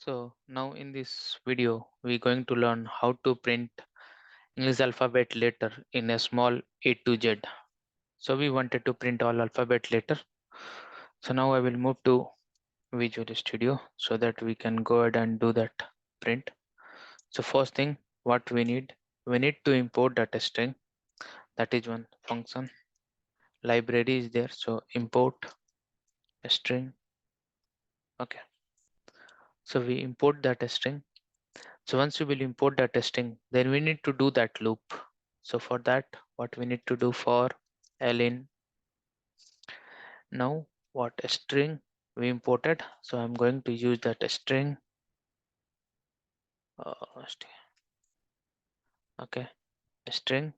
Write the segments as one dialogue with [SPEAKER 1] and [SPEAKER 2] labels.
[SPEAKER 1] So now in this video, we're going to learn how to print English alphabet letter in a small A to Z. So we wanted to print all alphabet letter. So now I will move to Visual Studio so that we can go ahead and do that print. So first thing, what we need to import data string. That is one function. Library is there. So import a string. Okay. So we import data string. So once we will import that string, then we need to do that loop. So for that, what we need to do for ln now what a string we imported. So I'm going to use that string. Okay, string.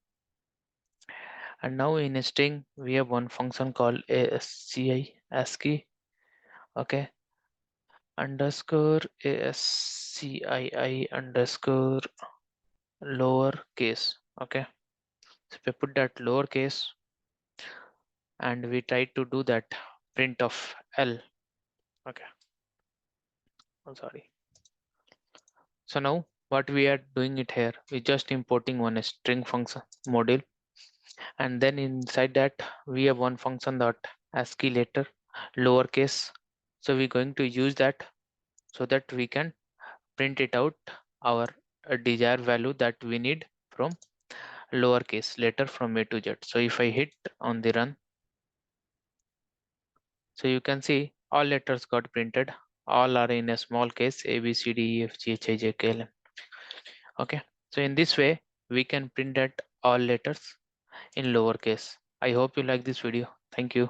[SPEAKER 1] And now in a string, we have one function called ASCII. Okay, underscore ASCII underscore lowercase. Okay, so if I put that lowercase and we try to do that print of L. Okay, I'm sorry. So now what we are doing it here, we just importing one string function module, and then inside that we have one function that ASCII letter lowercase. So we're going to use that so that we can print it out our desired value that we need from lowercase letter from A to Z. So if I hit on the run, so you can see all letters got printed. All are in a small case A, B, C, D, E, F, G, H, I, J, K, L, M. Okay. So in this way, we can print out all letters in lowercase. I hope you like this video. Thank you.